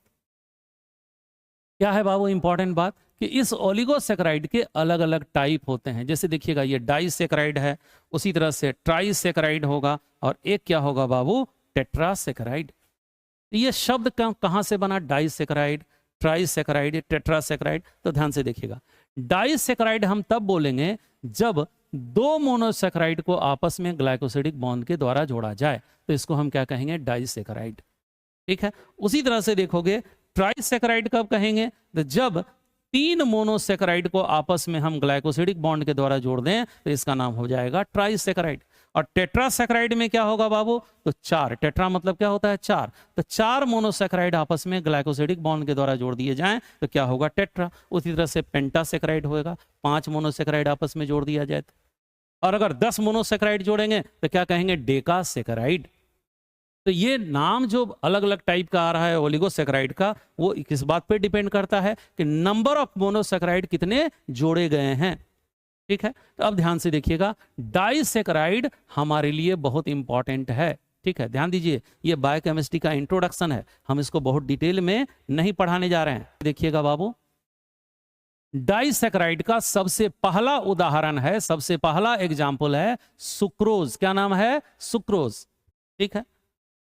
क्या है बाबू, इंपॉर्टेंट बात, कि इस ओलिगोसैकेराइड के अलग अलग टाइप होते हैं। जैसे देखिएगा, ये डाइसैकेराइड है, उसी तरह से ट्राइसैकेराइड होगा, और एक क्या होगा बाबू, टेट्रासैकेराइड। ये शब्द कहां से बना, डाइसैकेराइड, ट्राइसैकेराइड, टेट्रासैकेराइड। तो ध्यान से देखिएगा, डाइसैकेराइड हम तब बोलेंगे जब 2 मोनोसैकेराइड को आपस में ग्लाइकोसिडिक बॉन्ड के द्वारा जोड़ा जाए, तो इसको हम क्या कहेंगे, डाइसैकेराइड, ठीक है। उसी तरह से देखोगे, ट्राइसैकेराइड कब कहेंगे, तो जब 3 मोनोसैकेराइड को आपस में हम ग्लाइकोसिडिक बॉन्ड के द्वारा जोड़ दें, तो इसका नाम हो जाएगा ट्राइसैकेराइड। और टेट्रासैकेराइड में क्या होगा बाबू, तो 4, टेट्रा मतलब क्या होता है, 4, तो 4 मोनोसैकेराइड आपस में ग्लाइकोसिडिक बॉन्ड के द्वारा जोड़ दिए जाएं तो क्या होगा, टेट्रा। उसी तरह से पेंटासैकेराइड होगा, 5 मोनोसैकेराइड आपस में जोड़ दिया जाए। और अगर 10 मोनोसैकेराइड जोड़ेंगे तो क्या कहेंगे, डेकासैकेराइड। तो ये नाम जो अलग अलग टाइप का आ रहा है ओलिगोसैकेराइड का, वो किस बात पे डिपेंड करता है कि नंबर ऑफ मोनोसैकेराइड कितने जोड़े गए हैं, ठीक है। तो अब ध्यान से देखिएगा, डाइसैकेराइड हमारे लिए बहुत इंपॉर्टेंट है, ठीक है, ध्यान दीजिए, ये बायोकेमिस्ट्री का इंट्रोडक्शन है, हम इसको बहुत डिटेल में नहीं पढ़ाने जा रहे हैं। देखिएगा बाबू, डाइसैकेराइड का सबसे पहला उदाहरण है, सबसे पहला एग्जाम्पल है सुक्रोज। क्या नाम है? सुक्रोज। ठीक है,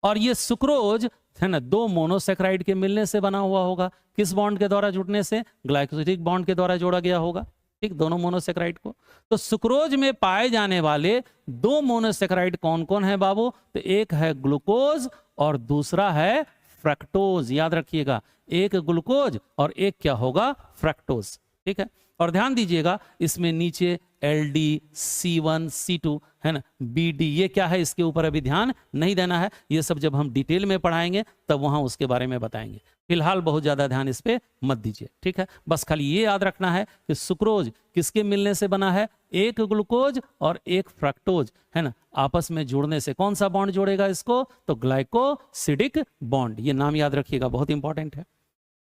और ये सुक्रोज है ना, दो मोनोसेक्राइड के मिलने से बना हुआ होगा। किस बॉन्ड के द्वारा जुड़ने से? ग्लाइकोसिडिक बॉन्ड के द्वारा जोड़ा गया होगा। ठीक, दोनों मोनोसेक्राइड को। तो सुक्रोज में पाए जाने वाले दो मोनोसेक्राइड कौन कौन है बाबू? तो एक है ग्लूकोज और दूसरा है फ्रक्टोज। याद रखिएगा, एक ग्लूकोज और एक क्या होगा? फ्रक्टोज। ठीक है, और ध्यान दीजिएगा इसमें नीचे LD, C1, C2 है ना, BD, ये क्या है इसके ऊपर अभी ध्यान नहीं देना है, ये सब जब हम डिटेल में पढ़ाएंगे तब वहां उसके बारे में बताएंगे। फिलहाल बहुत ज्यादा ध्यान इस पे मत दीजिए। ठीक है, बस खाली ये याद रखना है कि सुक्रोज किसके मिलने से बना है? एक ग्लूकोज और एक फ्रक्टोज है ना, आपस में जुड़ने से कौन सा बॉन्ड जोड़ेगा इसको? तो ग्लाइकोसिडिक बॉन्ड। ये नाम याद रखिएगा, बहुत इंपॉर्टेंट है।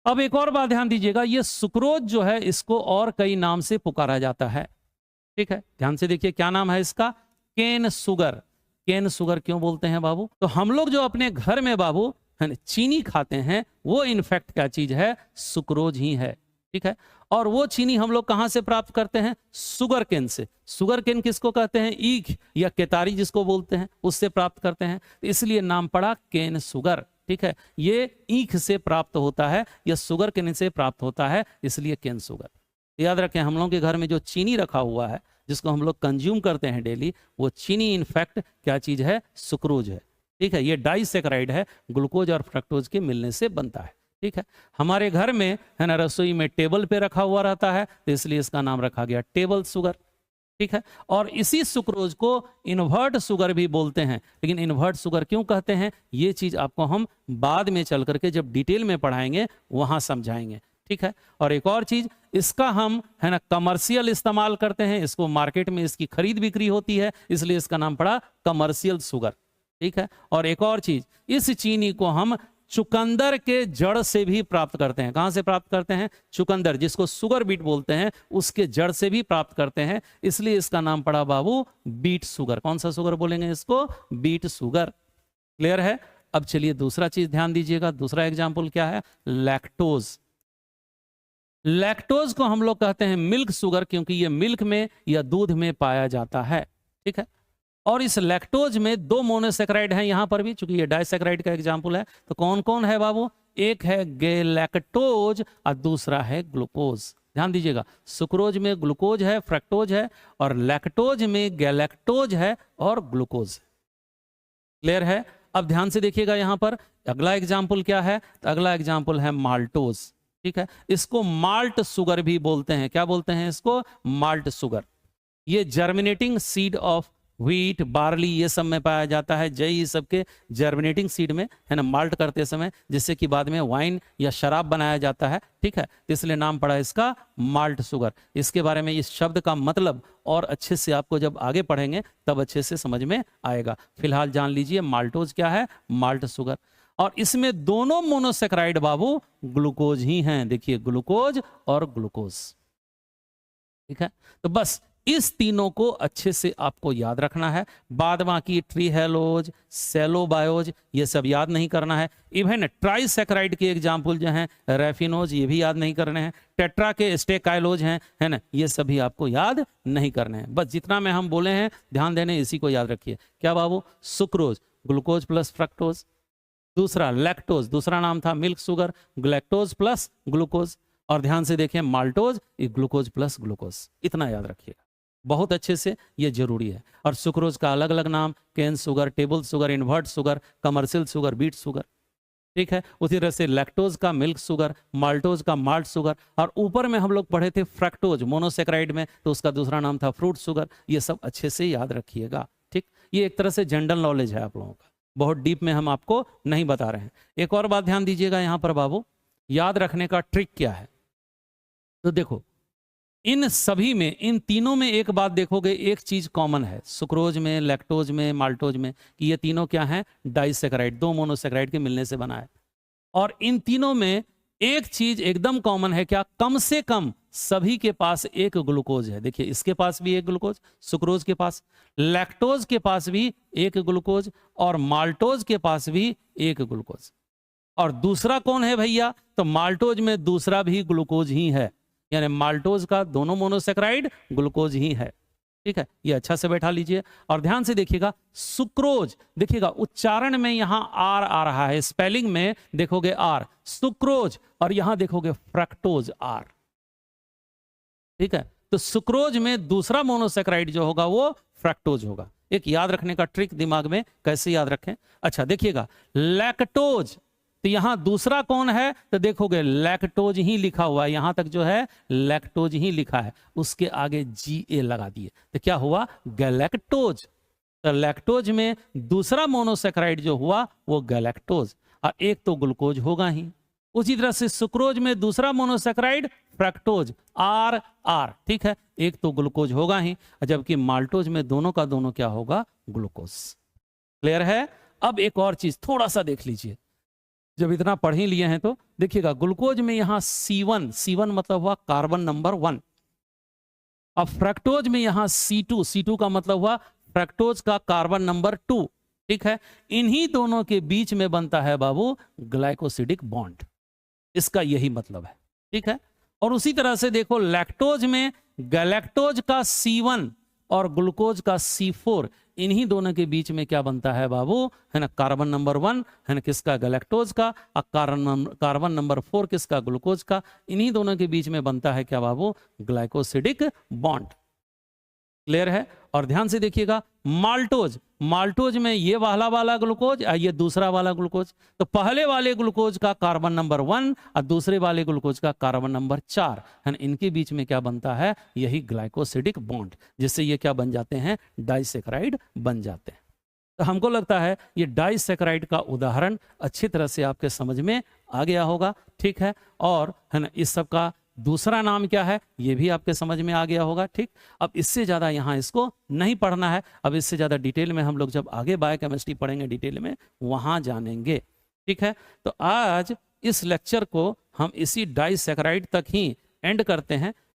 अब एक और बात ध्यान दीजिएगा, ये सुक्रोज जो है इसको और कई नाम से पुकारा जाता है। ठीक है, ध्यान से देखिए, क्या नाम है इसका? केन सुगर। केन सुगर क्यों बोलते हैं बाबू? तो हम लोग जो अपने घर में बाबू है ना चीनी खाते हैं, वो इनफैक्ट क्या चीज है? सुक्रोज ही है। ठीक है, और वो चीनी हम लोग कहां से प्राप्त करते हैं? सुगर केन से। सुगर केन किसको कहते हैं? ईख या केतारी जिसको बोलते हैं, उससे प्राप्त करते हैं, इसलिए नाम पड़ा केन सुगर। ठीक है, ये ईख से प्राप्त होता है या सुगर केन से प्राप्त होता है, इसलिए केन सुगर। याद रखें, हम लोग के घर में जो चीनी रखा हुआ है जिसको हम लोग कंज्यूम करते हैं डेली, वो चीनी इनफैक्ट क्या चीज है? सुक्रोज है। ठीक है, ये डाइसैकेराइड है, ग्लूकोज और फ्रक्टोज के मिलने से बनता है। ठीक है, हमारे घर में है ना रसोई में टेबल पे रखा हुआ रहता है, तो इसलिए इसका नाम रखा गया टेबल सुगर। ठीक है, और इसी सुक्रोज को इन्वर्ट सुगर भी बोलते हैं। लेकिन इन्वर्ट सुगर क्यों कहते हैं, ये चीज आपको हम बाद में चल करके जब डिटेल में पढ़ाएंगे वहां समझाएंगे। ठीक है, और एक और चीज, इसका हम है ना कमर्शियल इस्तेमाल करते हैं, इसको मार्केट में इसकी खरीद बिक्री होती है, इसलिए इसका नाम पड़ा कमर्शियल सुगर। ठीक है, और एक और चीज, इस चीनी को हम चुकंदर के जड़ से भी प्राप्त करते हैं। कहां से प्राप्त करते हैं? चुकंदर, जिसको सुगर बीट बोलते हैं, उसके जड़ से भी प्राप्त करते हैं, इसलिए इसका नाम पड़ा बाबू बीट सुगर। कौन सा सुगर बोलेंगे इसको? Beat sugar. क्लियर है? अब चलिए दूसरा चीज ध्यान दीजिएगा, दूसरा एग्जाम्पल क्या है? लैक्टोज। लैक्टोज को हम लोग कहते हैं मिल्क सुगर, क्योंकि ये मिल्क में या दूध में पाया जाता है। ठीक है, और इस लैक्टोज में दो मोनोसेक्राइड हैं यहां पर भी, चूंकि ये डाइसैकेराइड का एग्जाम्पल है। तो कौन कौन है बाबू? एक है गैलेक्टोज और दूसरा है ग्लूकोज। ध्यान दीजिएगा, सुक्रोज में ग्लूकोज है, फ्रक्टोज है, और लैक्टोज में गैलेक्टोज है और ग्लूकोज। क्लियर है? अब ध्यान से देखिएगा यहां पर अगला एग्जाम्पल क्या है? तो अगला एग्जाम्पल है माल्टोज। ठीक है, इसको माल्ट सुगर भी बोलते हैं। क्या बोलते हैं इसको? Malt sugar. ये germinating seed of wheat, barley, ये सब में पाया जाता है। जई सबके जर्मिनेटिंग सीड में है ना माल्ट करते समय, जिससे कि बाद में वाइन या शराब बनाया जाता है। ठीक है, इसलिए नाम पड़ा इसका माल्ट सुगर। इसके बारे में इस शब्द का मतलब और अच्छे से आपको जब आगे पढ़ेंगे तब अच्छे से समझ में आएगा। फिलहाल जान लीजिए माल्टोज क्या है? Malt sugar. और इसमें दोनों मोनोसेक्राइड बाबू ग्लूकोज ही हैं। देखिए, ग्लूकोज और ग्लूकोज। ठीक है, तो बस इस तीनों को अच्छे से आपको याद रखना है। बाद बाकी ट्रीहेलोज, सेलोबायोज, ये सब याद नहीं करना है। इवन ट्राइसैकेराइड के एग्जाम्पल जो हैं रेफिनोज, ये भी याद नहीं करने हैं। टेट्रा के स्टेकाइलोज हैं है ना, ये सभी आपको याद नहीं करने हैं। बस जितना में हम बोले हैं ध्यान देने, इसी को याद रखिए। क्या बाबू? Sucrose, glucose plus fructose. दूसरा लैक्टोज, दूसरा नाम था milk sugar, galactose plus glucose. और ध्यान से देखें माल्टोज, ग्लूकोज प्लस ग्लूकोज। इतना याद रखिएगा बहुत अच्छे से, ये जरूरी है। और सुक्रोज का अलग अलग नाम, cane sugar, table sugar, invert sugar, commercial sugar, beet sugar. ठीक है, उसी तरह से लैक्टोज का मिल्क सुगर, माल्टोज का माल्ट सुगर, और ऊपर में हम लोग पढ़े थे फ्रक्टोज मोनोसेक्राइड में, तो उसका दूसरा नाम था फ्रूट सुगर। ये सब अच्छे से याद रखिएगा। ठीक, ये एक तरह से जनरल नॉलेज है आप लोगों का, बहुत डीप में हम आपको नहीं बता रहे हैं। एक और बात ध्यान दीजिएगा यहाँ पर बाबू, याद रखने का ट्रिक क्या है? तो देखो, इन सभी में, इन तीनों में एक बात देखोगे, एक चीज कॉमन है सुक्रोज में, लैक्टोज में, माल्टोज में, कि ये तीनों क्या हैं? डाइसैकेराइड, दो मोनोसेक्राइड के मिलने से बना है। और इन तीनों में एक चीज एकदम कॉमन है, क्या? कम से कम सभी के पास एक ग्लूकोज है। देखिए इसके पास भी एक ग्लूकोज, सुक्रोज के पास, लैक्टोज के पास भी एक ग्लूकोज, और माल्टोज के पास भी एक ग्लूकोज। और दूसरा कौन है भैया? तो माल्टोज में दूसरा भी ग्लूकोज ही है, यानी माल्टोज का दोनों मोनोसेक्राइड ग्लूकोज ही है। ठीक है, ये अच्छा से बैठा लीजिए और ध्यान से देखिएगा। सुक्रोज, देखिएगा उच्चारण में यहां आर आ रहा है, स्पेलिंग में देखोगे आर, सुक्रोज, और यहां देखोगे फ्रक्टोज आर। ठीक है, तो सुक्रोज में दूसरा मोनोसेक्राइड जो होगा वो फ्रक्टोज होगा। एक याद रखने का ट्रिक दिमाग में, कैसे याद रखें? अच्छा देखिएगा, लैक्टोज, तो यहां दूसरा कौन है? तो देखोगे लैक्टोज ही लिखा हुआ है, यहां तक जो है लैक्टोज ही लिखा है, उसके आगे GA लगा दिए, तो क्या हुआ? गैलेक्टोज। तो लैक्टोज में दूसरा मोनोसेक्राइड जो हुआ वो गैलेक्टोज, और एक तो ग्लूकोज होगा ही। उसी तरह से सुक्रोज में दूसरा मोनोसेक्राइड फ्रक्टोज, आर आर। ठीक है, एक तो ग्लूकोज होगा ही, जबकि माल्टोज में दोनों का दोनों क्या होगा? ग्लूकोज। क्लियर है? अब एक और चीज थोड़ा सा देख लीजिए, जब इतना पढ़ ही लिए हैं तो देखिएगा, ग्लूकोज में यहां C1, C1 मतलब हुआ कार्बन नंबर 1। अब फ्रक्टोज में यहां C2, C2 का मतलब हुआ फ्रक्टोज का कार्बन नंबर 2। ठीक है, इन्हीं दोनों के बीच में बनता है बाबू ग्लाइकोसिडिक बॉन्ड, इसका यही मतलब है। ठीक है, और उसी तरह से देखो लैक्टोज में गैलेक्टोज का C1 और ग्लूकोज का C4, इन्हीं दोनों के बीच में क्या बनता है बाबू? है ना, कार्बन नंबर 1 है ना किसका? गैलेक्टोज का, और कार्बन नंबर 4 किसका? ग्लूकोज का। इन्हीं दोनों के बीच में बनता है क्या बाबू? Glycosidic bond. क्लियर है? और ध्यान से देखिएगा, माल्टोज, माल्टोज में ये वाला ग्लूकोज और ये दूसरा वाला ग्लूकोज, तो पहले वाले ग्लूकोज का कार्बन नंबर 1 और दूसरे वाले ग्लूकोज का कार्बन नंबर 4 है ना, इनके बीच में क्या बनता है? यही ग्लाइकोसिडिक बॉन्ड, जिससे ये क्या बन जाते हैं? डाइसेक्राइड बन जाते हैं। तो हमको लगता है ये डाइसेक्राइड का उदाहरण अच्छी तरह से आपके समझ में आ गया होगा। ठीक है, और है ना इस सब का दूसरा नाम क्या है ये भी आपके समझ में आ गया होगा। ठीक, अब इससे ज़्यादा यहाँ इसको नहीं पढ़ना है, अब इससे ज़्यादा डिटेल में हम लोग जब आगे बायोकेमिस्ट्री पढ़ेंगे डिटेल में वहाँ जानेंगे। ठीक है, तो आज इस लेक्चर को हम इसी डाइसैकेराइड तक ही एंड करते हैं।